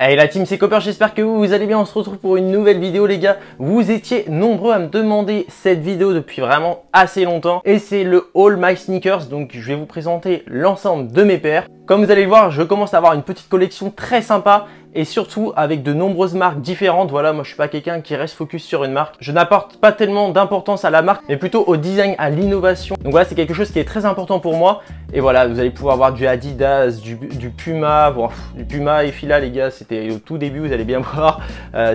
Hey la team, c'est Copper, j'espère que vous allez bien. On se retrouve pour une nouvelle vidéo les gars. Vous étiez nombreux à me demander cette vidéo depuis vraiment assez longtemps. Et c'est le All My Sneakers, donc je vais vous présenter l'ensemble de mes paires. Comme vous allez le voir, je commence à avoir une petite collection très sympa. Et surtout avec de nombreuses marques différentes. Voilà, moi je suis pas quelqu'un qui reste focus sur une marque. Je n'apporte pas tellement d'importance à la marque, mais plutôt au design, à l'innovation. Donc voilà, c'est quelque chose qui est très important pour moi. Et voilà, vous allez pouvoir voir du Adidas, du Puma. Bon, du Puma et Fila les gars, c'était au tout début, vous allez bien voir.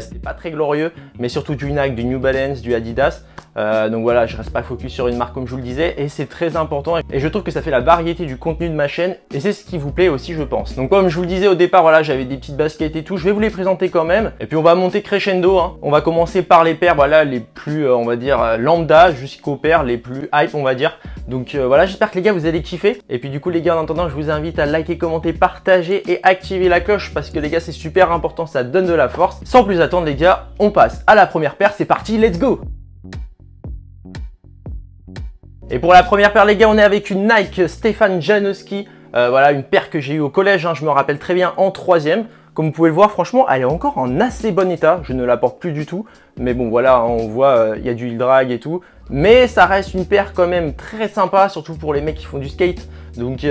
C'était pas très glorieux, mais surtout du Nike, du New Balance, du Adidas. Donc voilà, je reste pas focus sur une marque comme je vous le disais. Et c'est très important. Et je trouve que ça fait la variété du contenu de ma chaîne. Et c'est ce qui vous plaît aussi, je pense. Donc comme je vous le disais au départ, voilà, j'avais des petites baskets et tout, je vais vous les présenter quand même. Et puis on va monter crescendo, hein. On va commencer par les paires, voilà, les plus, on va dire, lambda jusqu'aux paires les plus hype, on va dire. Donc voilà, j'espère que les gars vous allez kiffer. Et puis du coup les gars, en attendant, je vous invite à liker, commenter, partager et activer la cloche parce que les gars c'est super important, ça donne de la force. Sans plus attendre les gars, on passe à la première paire, c'est parti, let's go. Et pour la première paire les gars, on est avec une Nike Stefan Janowski. Voilà, une paire que j'ai eue au collège, hein, je me rappelle très bien, en 3e. Comme vous pouvez le voir, franchement, elle est encore en assez bon état. Je ne la porte plus du tout. Mais bon, voilà, hein, on voit, il y a du heel drag et tout. Mais ça reste une paire quand même très sympa, surtout pour les mecs qui font du skate. Donc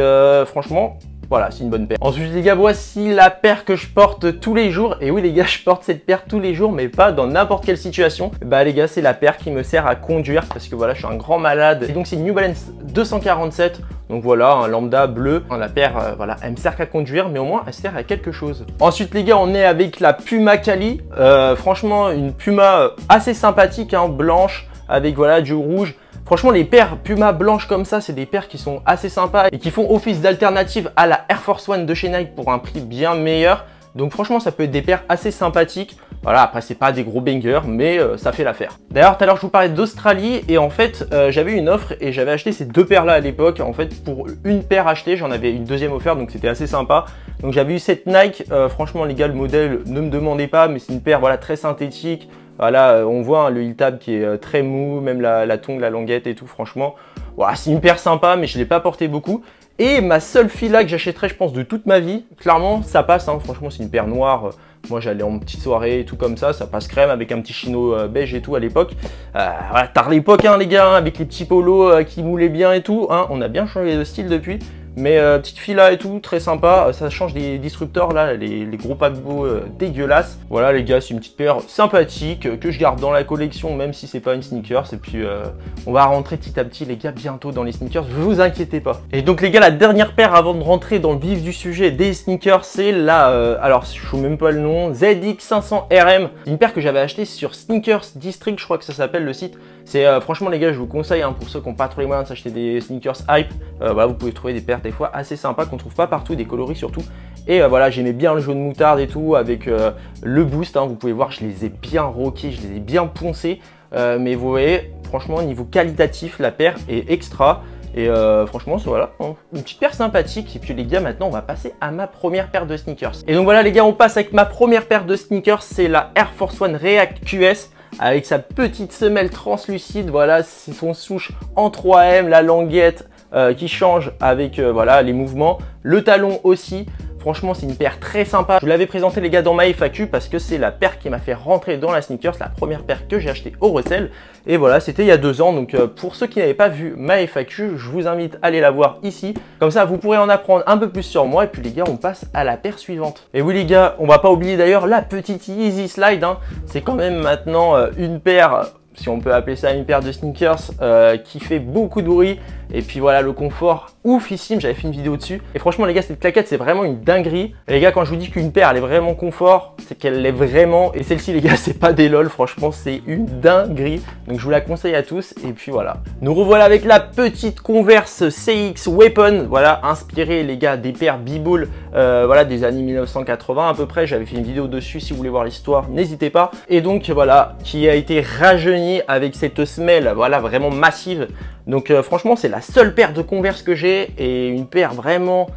franchement, voilà, c'est une bonne paire. Ensuite les gars, voici la paire que je porte tous les jours. Et oui les gars, je porte cette paire tous les jours, mais pas dans n'importe quelle situation. Bah les gars, c'est la paire qui me sert à conduire parce que voilà, je suis un grand malade. Et donc c'est une New Balance 247. Donc voilà, un lambda bleu. La paire, voilà, elle me sert qu'à conduire, mais au moins elle sert à quelque chose. Ensuite les gars, on est avec la Puma Kali. Franchement, une Puma assez sympathique, hein, blanche, avec voilà du rouge. Franchement, les paires Puma blanches comme ça, c'est des paires qui sont assez sympas et qui font office d'alternative à la Air Force One de chez Nike pour un prix bien meilleur. Donc franchement, ça peut être des paires assez sympathiques. Voilà, après c'est pas des gros bangers, mais ça fait l'affaire. D'ailleurs, tout à l'heure je vous parlais d'Australie et en fait j'avais une offre et j'avais acheté ces deux paires là à l'époque. En fait, pour une paire achetée, j'en avais une deuxième offerte, donc c'était assez sympa. Donc j'avais eu cette Nike. Franchement les gars, le modèle, ne me demandez pas, mais c'est une paire voilà très synthétique. Voilà, on voit hein, le heel tab qui est très mou, même la tongue, la languette et tout. Franchement, voilà, c'est une paire sympa, mais je l'ai pas porté beaucoup. Et ma seule Fila que j'achèterais, je pense, de toute ma vie, clairement, ça passe. Hein. Franchement, c'est une paire noire. Moi, j'allais en petite soirée et tout comme ça passe crème avec un petit chino beige et tout à l'époque. Voilà, tard l'époque, hein, les gars, hein, avec les petits polos qui moulaient bien et tout. Hein. On a bien changé de style depuis. Mais petite Fila et tout, très sympa. Ça change des disruptors là, les gros paquebots dégueulasses. Voilà les gars, c'est une petite paire sympathique que je garde dans la collection, même si c'est pas une sneakers. Et puis on va rentrer petit à petit les gars bientôt dans les sneakers, vous inquiétez pas. Et donc les gars, la dernière paire avant de rentrer dans le vif du sujet des sneakers, c'est la, alors je ne sais même pas le nom, ZX500RM. Une paire que j'avais achetée sur Sneakers District, je crois que ça s'appelle le site. C'est franchement les gars, je vous conseille hein, pour ceux qui n'ont pas trop les moyens de s'acheter des sneakers hype. Voilà, vous pouvez trouver des paires des fois assez sympas qu'on trouve pas partout, des coloris surtout. Et voilà, j'aimais bien le jaune moutarde et tout avec le boost. Hein, vous pouvez voir, je les ai bien rockés, je les ai bien poncés. Mais vous voyez, franchement, niveau qualitatif, la paire est extra. Et franchement, voilà, hein, une petite paire sympathique. Et puis les gars, maintenant, on va passer à ma première paire de sneakers. Et donc voilà les gars, on passe avec ma première paire de sneakers. C'est la Air Force One React QS. Avec sa petite semelle translucide, voilà, c'est son souche en 3M, la languette qui change avec voilà, les mouvements, le talon aussi. Franchement, c'est une paire très sympa. Je vous l'avais présenté les gars dans ma FAQ parce que c'est la paire qui m'a fait rentrer dans la sneakers, la première paire que j'ai achetée au resell. Et voilà, c'était il y a 2 ans. Donc pour ceux qui n'avaient pas vu ma FAQ, je vous invite à aller la voir ici. Comme ça, vous pourrez en apprendre un peu plus sur moi. Et puis les gars, on passe à la paire suivante. Et oui les gars, on va pas oublier d'ailleurs la petite Yeezy Slide. Hein. C'est quand même maintenant une paire, si on peut appeler ça une paire de sneakers qui fait beaucoup de bruit. Et puis voilà, le confort oufissime, j'avais fait une vidéo dessus. Et franchement les gars, cette claquette c'est vraiment une dinguerie. Et les gars, quand je vous dis qu'une paire elle est vraiment confort, c'est qu'elle l'est vraiment. Et celle-ci les gars, c'est pas des lol, franchement c'est une dinguerie. Donc je vous la conseille à tous. Et puis voilà, nous revoilà avec la petite Converse CX Weapon. Voilà, inspirée les gars des paires B-Ball voilà, des années 1980 à peu près. J'avais fait une vidéo dessus, si vous voulez voir l'histoire, n'hésitez pas. Et donc voilà, qui a été rajeunie avec cette semelle, voilà, vraiment massive. Donc franchement, c'est la seule paire de Converse que j'ai et une paire vraiment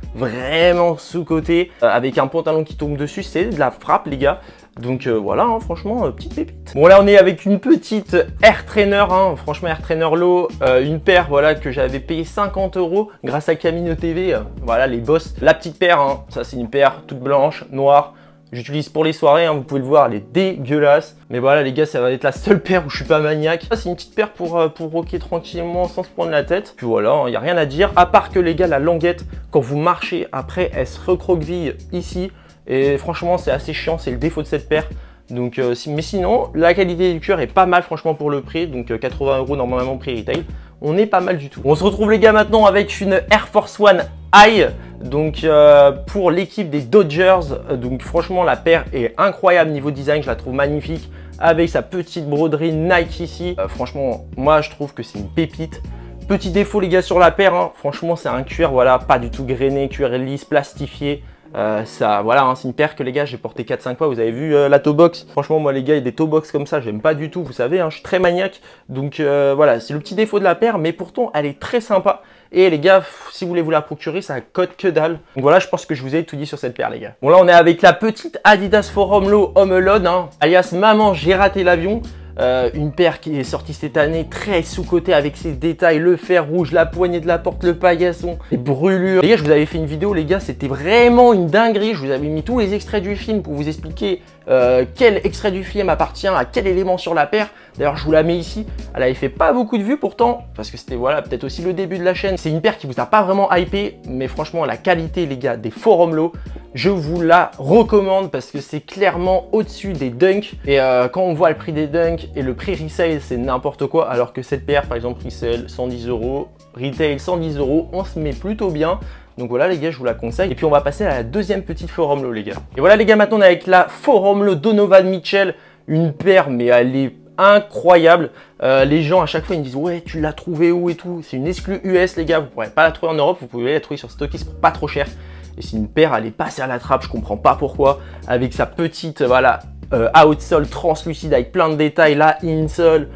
sous-cotée avec un pantalon qui tombe dessus. C'est de la frappe les gars. Donc voilà, hein, franchement, petite pépite. Bon là, on est avec une petite Air Trainer, hein, franchement Air Trainer Low, une paire voilà que j'avais payé 50 € grâce à Camino TV. Voilà les boss. La petite paire, hein, ça c'est une paire toute blanche, noire. J'utilise pour les soirées, hein, vous pouvez le voir, elle est dégueulasse. Mais voilà les gars, ça va être la seule paire où je suis pas maniaque. C'est une petite paire pour rocker tranquillement sans se prendre la tête. Puis voilà, il n'y a rien à dire. À part que les gars, la languette, quand vous marchez, après, elle se recroqueville ici. Et franchement, c'est assez chiant, c'est le défaut de cette paire. Donc, mais sinon, la qualité du cuir est pas mal franchement pour le prix. Donc 80 € normalement prix retail. On est pas mal du tout. On se retrouve les gars maintenant avec une Air Force One High. Donc pour l'équipe des Dodgers. Donc franchement la paire est incroyable niveau design. Je la trouve magnifique. Avec sa petite broderie Nike ici. Franchement moi je trouve que c'est une pépite. Petit défaut les gars sur la paire. Hein. Franchement c'est un cuir voilà pas du tout grainé. Cuir lisse, plastifié. Ça, voilà, hein, c'est une paire que les gars j'ai porté 4-5 fois. Vous avez vu la toe box. Franchement moi les gars, il y a des toe box comme ça, j'aime pas du tout. Vous savez, hein, je suis très maniaque. Donc voilà, c'est le petit défaut de la paire, mais pourtant elle est très sympa. Et les gars, si vous voulez vous la procurer, ça coûte que dalle. Donc voilà, je pense que je vous ai tout dit sur cette paire les gars. Bon là on est avec la petite Adidas Forum Low Home Alone, hein, alias Maman j'ai raté l'avion. Une paire qui est sortie cette année, très sous-cotée avec ses détails, le fer rouge, la poignée de la porte, le paillasson, les brûlures. Les gars, je vous avais fait une vidéo, les gars, c'était vraiment une dinguerie. Je vous avais mis tous les extraits du film pour vous expliquer quel extrait du film appartient à quel élément sur la paire. D'ailleurs, je vous la mets ici. Elle avait fait pas beaucoup de vues pourtant, parce que c'était voilà, peut-être aussi le début de la chaîne. C'est une paire qui vous a pas vraiment hypé, mais franchement, la qualité, les gars, des Forum Low, je vous la recommande parce que c'est clairement au-dessus des Dunk. Et quand on voit le prix des Dunk et le prix resale, c'est n'importe quoi. Alors que cette paire, par exemple, resale 110 €, retail 110 €, on se met plutôt bien. Donc voilà les gars, je vous la conseille. Et puis on va passer à la deuxième petite Forum Low les gars. Et voilà les gars, maintenant on est avec la Forum Low Donovan Mitchell. Une paire, mais elle est incroyable. Les gens à chaque fois ils me disent ouais tu l'as trouvé où et tout. C'est une exclue US les gars, vous ne pourrez pas la trouver en Europe, vous pouvez la trouver sur StockX pour pas trop cher. Et c'est une paire, elle est passée à la trappe, je comprends pas pourquoi. Avec sa petite voilà outsole translucide avec plein de détails. Là insole,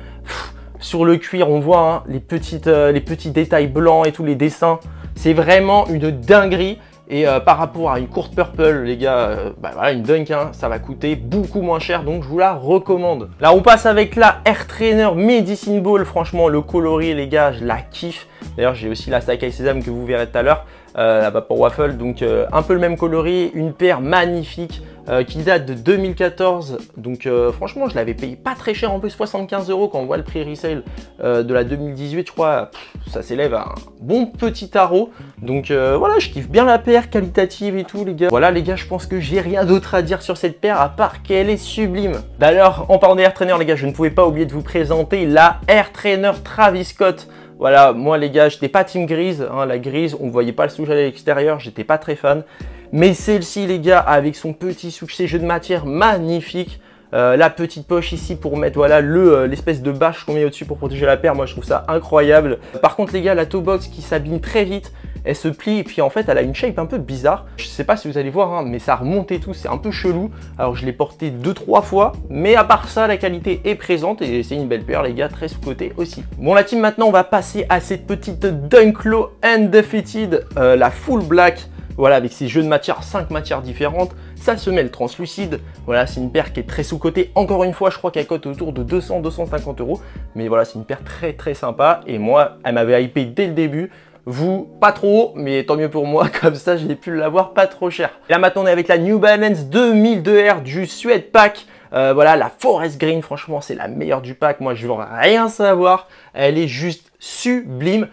sur le cuir on voit hein, les petits détails blancs et tous les dessins. C'est vraiment une dinguerie. Et par rapport à une courte purple, les gars, bah voilà, une Dunk, hein, ça va coûter beaucoup moins cher, donc je vous la recommande. Là, on passe avec la Air Trainer Medicine Ball. Franchement, le coloris, les gars, je la kiffe. D'ailleurs, j'ai aussi la Sakai Sésame que vous verrez tout à l'heure, la Vapor Waffle. Donc, un peu le même coloris, une paire magnifique qui date de 2014. Donc, franchement, je l'avais payé pas très cher, en plus 75 € quand on voit le prix resale de la 2018, je crois. Ça s'élève à un bon petit tarot. Donc, voilà, je kiffe bien la paire, qualitative et tout, les gars. Voilà, les gars, je pense que j'ai rien d'autre à dire sur cette paire à part qu'elle est sublime. D'ailleurs, en parlant des Air Trainer, les gars, je ne pouvais pas oublier de vous présenter la Air Trainer Travis Scott. Voilà, moi les gars, j'étais pas team grise, hein, la grise, on ne voyait pas le souche à l'extérieur, j'étais pas très fan. Mais celle-ci les gars, avec son petit souche, ces jeux de matière magnifique, la petite poche ici pour mettre voilà l'espèce de bâche qu'on met au-dessus pour protéger la paire, moi je trouve ça incroyable. Par contre les gars, la toe box qui s'abîme très vite, elle se plie et puis en fait elle a une shape un peu bizarre. Je sais pas si vous allez voir hein, mais ça remonte et tout, c'est un peu chelou. Alors je l'ai porté 2-3 fois, mais à part ça la qualité est présente et c'est une belle paire les gars, très sous-côté aussi. Bon la team, maintenant on va passer à cette petite Dunk Low Undefeated, la full black. Voilà, avec ces jeux de matière, 5 matières différentes, ça se mêle translucide. Voilà, c'est une paire qui est très sous-cotée. Encore une fois, je crois qu'elle coûte autour de 200-250 €. Mais voilà, c'est une paire très très sympa. Et moi, elle m'avait hypé dès le début. Vous, pas trop, mais tant mieux pour moi. Comme ça, j'ai pu l'avoir pas trop cher. Et là, maintenant, on est avec la New Balance 2002R du Suede Pack. Voilà, la Forest Green, franchement, c'est la meilleure du pack. Moi, je veux rien savoir. Elle est juste sublime.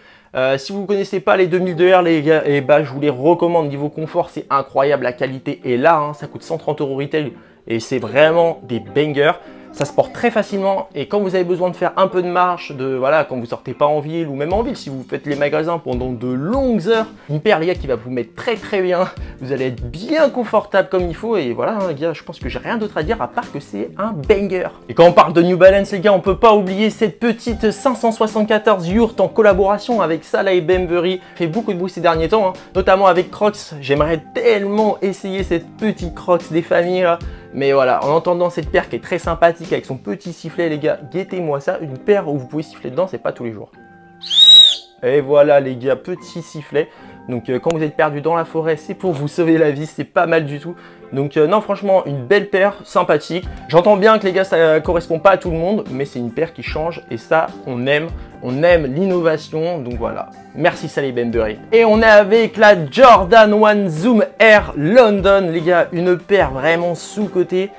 Si vous ne connaissez pas les 2002R les gars, et bah, je vous les recommande. Niveau confort, c'est incroyable, la qualité est là, hein, ça coûte 130 € retail et c'est vraiment des bangers. Ça se porte très facilement et quand vous avez besoin de faire un peu de marche, voilà, quand vous sortez pas en ville ou même en ville, si vous faites les magasins pendant de longues heures, une paire les gars qui va vous mettre très très bien. Vous allez être bien confortable comme il faut et voilà hein, les gars, je pense que j'ai rien d'autre à dire à part que c'est un banger. Et quand on parle de New Balance les gars, on peut pas oublier cette petite 574 Yurt en collaboration avec Salah et Bembury. Fait beaucoup de bruit ces derniers temps, hein, notamment avec Crocs. J'aimerais tellement essayer cette petite Crocs des familles là. Mais voilà, en entendant cette paire qui est très sympathique avec son petit sifflet, les gars, guettez-moi ça. Une paire où vous pouvez siffler dedans, c'est pas tous les jours. Et voilà les gars, petit sifflet. Donc quand vous êtes perdu dans la forêt, c'est pour vous sauver la vie, c'est pas mal du tout. Donc non, franchement, une belle paire, sympathique. J'entends bien que les gars, ça correspond pas à tout le monde, mais c'est une paire qui change et ça, on aime. On aime l'innovation, donc voilà. Merci Sally Bembury. Et on est avec la Jordan 1 Zoom Air London, les gars. Une paire vraiment sous-cotée.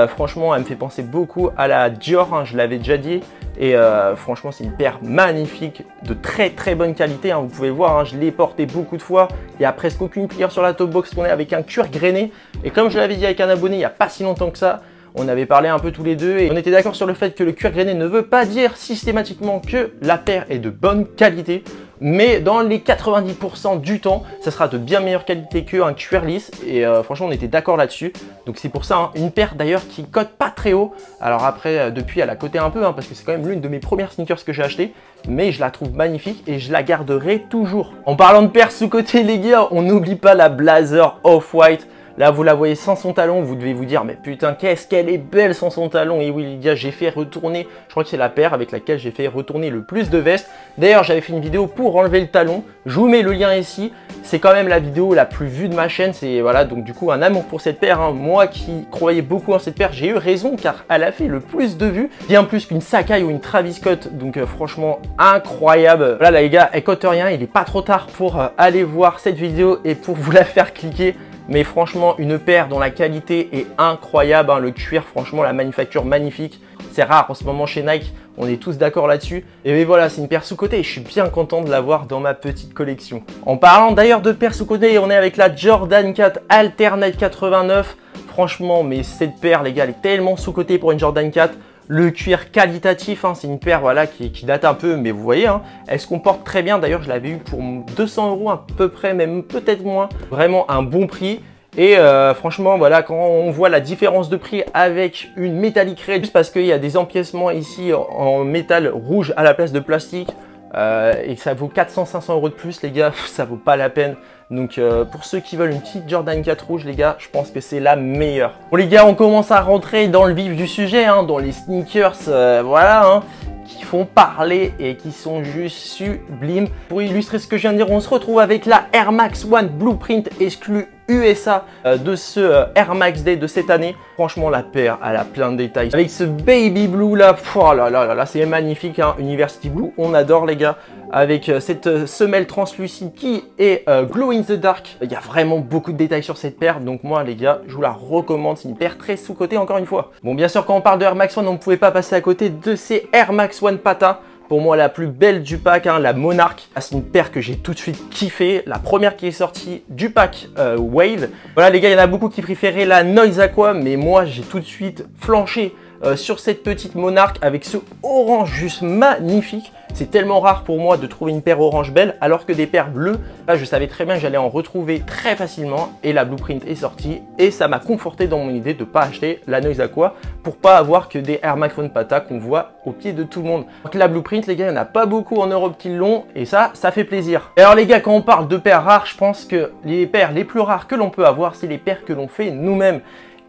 Franchement, elle me fait penser beaucoup à la Dior, hein, je l'avais déjà dit. Et franchement, c'est une paire magnifique, de très très bonne qualité. Hein, vous pouvez le voir, hein, je l'ai porté beaucoup de fois. Il n'y a presque aucune pliure sur la top box qu'on est avec un cuir grainé. Et comme je l'avais dit avec un abonné il n'y a pas si longtemps que ça, on avait parlé un peu tous les deux et on était d'accord sur le fait que le cuir grainé ne veut pas dire systématiquement que la paire est de bonne qualité. Mais dans les 90% du temps, ça sera de bien meilleure qualité qu'un cuir lisse. Et franchement, on était d'accord là-dessus. Donc c'est pour ça, hein, une paire d'ailleurs qui cote pas très haut. Alors après, depuis, elle a coté un peu, hein, parce que c'est quand même l'une de mes premières sneakers que j'ai acheté. Mais je la trouve magnifique et je la garderai toujours. En parlant de paires sous-côté, les gars, on n'oublie pas la Blazer Off-White. Là, vous la voyez sans son talon, vous devez vous dire, mais putain, qu'est-ce qu'elle est belle sans son talon. Et oui, les gars, j'ai fait retourner, je crois que c'est la paire avec laquelle j'ai fait retourner le plus de vestes. D'ailleurs, j'avais fait une vidéo pour enlever le talon. Je vous mets le lien ici. C'est quand même la vidéo la plus vue de ma chaîne. C'est voilà, donc du coup, un amour pour cette paire. Hein. Moi qui croyais beaucoup en cette paire, j'ai eu raison car elle a fait le plus de vues. Bien plus qu'une Sacai ou une Travis Scott. Donc franchement, incroyable. Voilà, là, les gars, elle cote rien. Il n'est pas trop tard pour aller voir cette vidéo et pour vous la faire cliquer. Mais franchement, une paire dont la qualité est incroyable. Hein. Le cuir, franchement, la manufacture magnifique. C'est rare en ce moment chez Nike. On est tous d'accord là-dessus. Et voilà, c'est une paire sous-cotée et je suis bien content de l'avoir dans ma petite collection. En parlant d'ailleurs de paires sous-cotée, on est avec la Jordan 4 Alternate 89. Franchement, mais cette paire, les gars, elle est tellement sous-cotée pour une Jordan 4. Le cuir qualitatif, hein, c'est une paire voilà, qui date un peu, mais vous voyez, hein, elle se comporte très bien. D'ailleurs, je l'avais eu pour 200 € à peu près, même peut-être moins. Vraiment un bon prix. Et franchement, voilà, quand on voit la différence de prix avec une Metallic Red, juste parce qu'il y a des empiècements ici en métal rouge à la place de plastique, et que ça vaut 400-500 € de plus, les gars, ça vaut pas la peine. Donc pour ceux qui veulent une petite Jordan 4 rouge, les gars, je pense que c'est la meilleure. Bon les gars, on commence à rentrer dans le vif du sujet, hein, dans les sneakers, voilà, hein, qui font parler et qui sont juste sublimes. Pour illustrer ce que je viens de dire, on se retrouve avec la Air Max One Blueprint exclu USA de ce Air Max Day de cette année. Franchement, la paire, elle a plein de détails. Avec ce baby blue là, oh là là là, c'est magnifique, hein. University Blue, on adore les gars. Avec cette semelle translucide qui est glow in the dark. Il y a vraiment beaucoup de détails sur cette paire. Donc moi les gars, je vous la recommande. C'est une paire très sous-cotée encore une fois. Bon, bien sûr, quand on parle de Air Max One, on ne pouvait pas passer à côté de ces Air Max One Pata. Pour moi, la plus belle du pack, hein, la Monarch. C'est une paire que j'ai tout de suite kiffé. La première qui est sortie du pack Wave. Voilà les gars, il y en a beaucoup qui préféraient la Noise Aqua. Mais moi, j'ai tout de suite flanché sur cette petite Monarch avec ce orange juste magnifique. C'est tellement rare pour moi de trouver une paire orange belle, alors que des paires bleues, là, je savais très bien que j'allais en retrouver très facilement. Et la Blueprint est sortie et ça m'a conforté dans mon idée de ne pas acheter la Noise Aqua pour pas avoir que des Air Max One Pata qu'on voit au pied de tout le monde. Donc la Blueprint, les gars, il n'y en a pas beaucoup en Europe qui l'ont et ça fait plaisir. Et alors les gars, quand on parle de paires rares, je pense que les paires les plus rares que l'on peut avoir, c'est les paires que l'on fait nous-mêmes.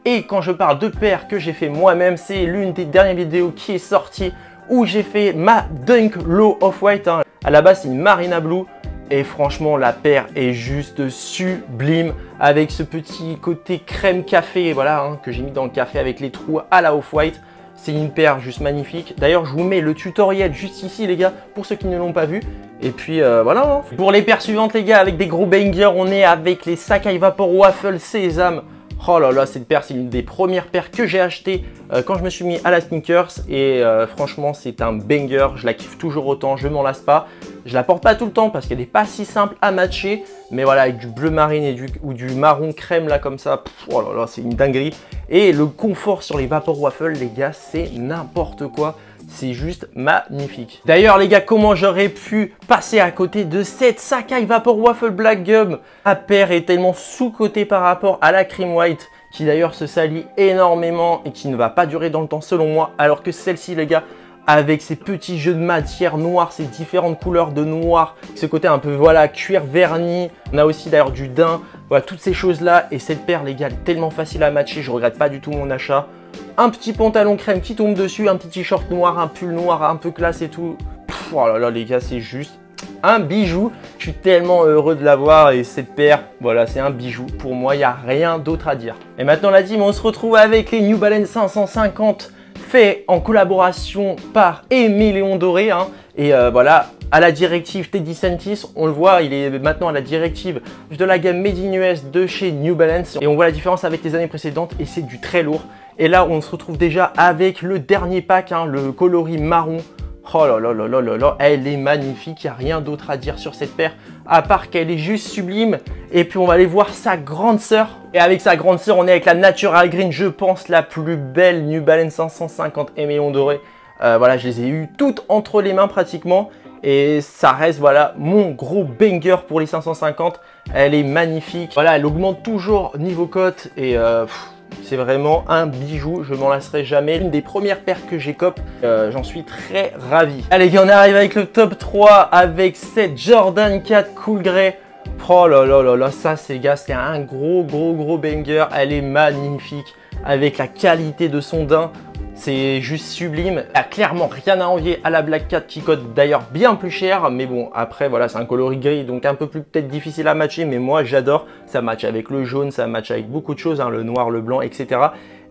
Et quand je parle de paires que j'ai fait moi-même, c'est l'une des dernières vidéos qui est sortie où j'ai fait ma Dunk Low Off-White. Hein. À la base, c'est une Marina Blue. Et franchement, la paire est juste sublime avec ce petit côté crème café, voilà, hein, que j'ai mis dans le café avec les trous à la Off-White. C'est une paire juste magnifique. D'ailleurs, je vous mets le tutoriel juste ici, les gars, pour ceux qui ne l'ont pas vu. Et puis, voilà. Hein. Pour les paires suivantes, les gars, avec des gros bangers, on est avec les Sacai Vapor Waffle Sésame. Oh là là, cette paire, c'est une des premières paires que j'ai achetées quand je me suis mis à la sneakers. Et franchement, c'est un banger. Je la kiffe toujours autant, je m'en lasse pas. Je la porte pas tout le temps parce qu'elle n'est pas si simple à matcher. Mais voilà, avec du bleu marine et ou du marron crème là comme ça, oh là là, c'est une dinguerie. Et le confort sur les Vapor Waffle, les gars, c'est n'importe quoi. C'est juste magnifique. D'ailleurs les gars, comment j'aurais pu passer à côté de cette Sacai Vapor Waffle Black Gum? La paire est tellement sous-cotée par rapport à la Cream White, qui d'ailleurs se salit énormément et qui ne va pas durer dans le temps selon moi. Alors que celle-ci les gars, avec ces petits jeux de matière noire, ces différentes couleurs de noir, ce côté un peu voilà cuir verni, on a aussi d'ailleurs du daim, voilà toutes ces choses là. Et cette paire les gars, elle est tellement facile à matcher, je regrette pas du tout mon achat. Un petit pantalon crème qui tombe dessus, un petit t-shirt noir, un pull noir un peu classe et tout. Pff, oh là là les gars, c'est juste un bijou. Je suis tellement heureux de l'avoir et cette paire, voilà, c'est un bijou. Pour moi, il n'y a rien d'autre à dire. Et maintenant la team, on se retrouve avec les New Balance 550 fait en collaboration par Aimé Léon Doré. Hein. Et voilà, à la directive Teddy Santis, on le voit, il est maintenant à la directive de la gamme Made in US de chez New Balance. Et on voit la différence avec les années précédentes et c'est du très lourd. Et là, on se retrouve déjà avec le dernier pack, hein, le coloris marron. Oh là là là là là là, elle est magnifique, il n'y a rien d'autre à dire sur cette paire, à part qu'elle est juste sublime. Et puis on va aller voir sa grande sœur. Et avec sa grande sœur, on est avec la Natural Green, je pense la plus belle New Balance 550 Aimé Léon Doré. Voilà, je les ai eues toutes entre les mains pratiquement. Et ça reste, voilà, mon gros banger pour les 550. Elle est magnifique. Voilà, elle augmente toujours niveau cote et... c'est vraiment un bijou, je m'en lasserai jamais. Une des premières paires que j'écope, j'en suis très ravi. Allez, on arrive avec le top 3 avec cette Jordan 4 Cool Grey. Oh là là là là, ça c'est gars, c'est un gros banger. Elle est magnifique avec la qualité de son daim. C'est juste sublime. Il n'y a clairement rien à envier à la Black 4 qui coûte d'ailleurs bien plus cher. Mais bon, après, voilà, c'est un coloris gris, donc un peu plus peut-être difficile à matcher. Mais moi, j'adore. Ça match avec le jaune, ça match avec beaucoup de choses, hein, le noir, le blanc, etc.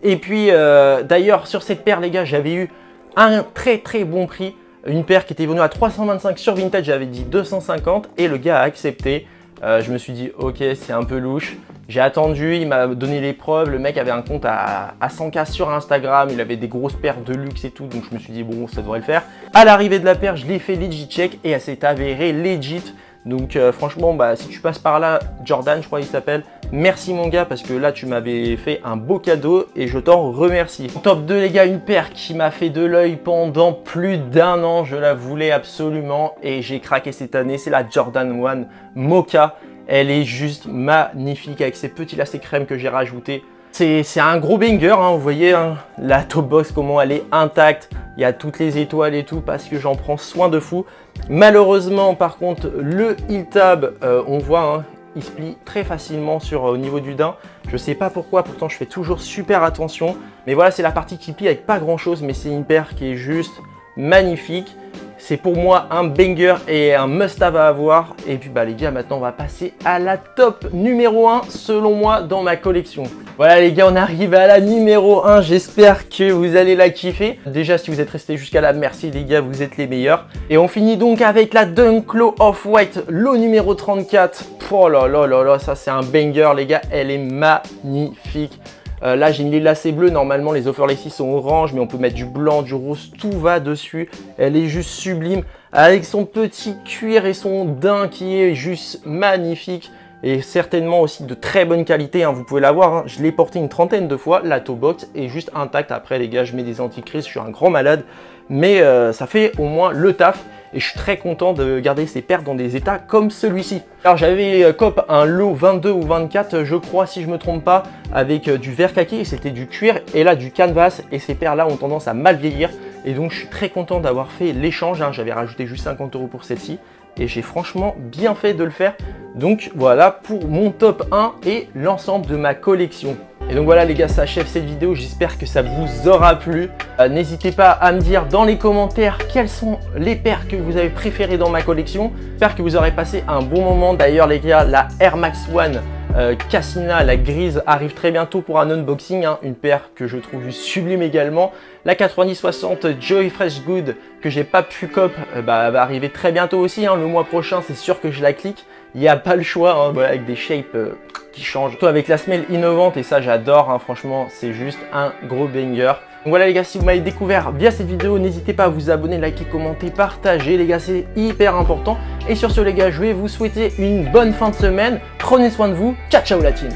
Et puis, d'ailleurs, sur cette paire, les gars, j'avais eu un très bon prix. Une paire qui était vendue à 325 sur Vintage, j'avais dit 250. Et le gars a accepté. Je me suis dit, ok, c'est un peu louche. J'ai attendu, il m'a donné les preuves. Le mec avait un compte à 100K sur Instagram. Il avait des grosses paires de luxe et tout. Donc je me suis dit, bon, ça devrait le faire. À l'arrivée de la paire, je l'ai fait legit check et elle s'est avérée legit. Donc franchement, bah, si tu passes par là, Jordan, je crois qu'il s'appelle, merci mon gars parce que là, tu m'avais fait un beau cadeau et je t'en remercie. Top 2, les gars, une paire qui m'a fait de l'œil pendant plus d'un an. Je la voulais absolument et j'ai craqué cette année. C'est la Jordan 1 Mocha. Elle est juste magnifique avec ces petits lacets crème que j'ai rajoutés. C'est un gros banger, hein, vous voyez, hein, la top box, comment elle est intacte. Il y a toutes les étoiles et tout parce que j'en prends soin de fou. Malheureusement, par contre, le heel tab, on voit, hein, il se plie très facilement au niveau du daim. Je sais pas pourquoi, pourtant je fais toujours super attention. Mais voilà, c'est la partie qui plie avec pas grand chose, mais c'est une paire qui est juste magnifique. C'est pour moi un banger et un must-have à avoir. Et puis bah les gars, maintenant on va passer à la top numéro 1 selon moi dans ma collection. Voilà les gars, on arrive à la numéro 1. J'espère que vous allez la kiffer. Déjà, si vous êtes restés jusqu'à là, merci les gars, vous êtes les meilleurs. Et on finit donc avec la Dunk Low Off-White, lot numéro 34. Oh là là là là, ça c'est un banger les gars, elle est magnifique. Là j'ai mis les lacets bleus, normalement les overlaces sont orange, mais on peut mettre du blanc, du rose, tout va dessus. Elle est juste sublime avec son petit cuir et son daim qui est juste magnifique. Et certainement aussi de très bonne qualité, hein, vous pouvez la voir, hein. Je l'ai porté une trentaine de fois, la toe box est juste intacte. Après les gars, je mets des anti-crises, je suis un grand malade, mais ça fait au moins le taf. Et je suis très content de garder ces paires dans des états comme celui-ci. Alors j'avais cop un lot 22 ou 24, je crois si je me trompe pas, avec du vert kaki, c'était du cuir et là du canvas. Et ces paires-là ont tendance à mal vieillir. Et donc je suis très content d'avoir fait l'échange, hein. J'avais rajouté juste 50 € pour celle-ci. Et j'ai franchement bien fait de le faire. Donc voilà pour mon top 1 et l'ensemble de ma collection. Et donc voilà les gars, ça achève cette vidéo, j'espère que ça vous aura plu. N'hésitez pas à me dire dans les commentaires quelles sont les paires que vous avez préférées dans ma collection. J'espère que vous aurez passé un bon moment. D'ailleurs les gars, la Air Max One Cassina, la grise, arrive très bientôt pour un unboxing, hein. Une paire que je trouve sublime également. La 90-60 Joy Fresh Good que j'ai pas pu cop, va arriver très bientôt aussi, hein. Le mois prochain, c'est sûr que je la clique. Il n'y a pas le choix, hein, voilà, avec des shapes qui changent. Surtout avec la semelle innovante et ça j'adore, hein, franchement c'est juste un gros banger. Donc voilà les gars, si vous m'avez découvert via cette vidéo, n'hésitez pas à vous abonner, liker, commenter, partager les gars, c'est hyper important. Et sur ce les gars, je vais vous souhaiter une bonne fin de semaine. Prenez soin de vous, ciao ciao la team.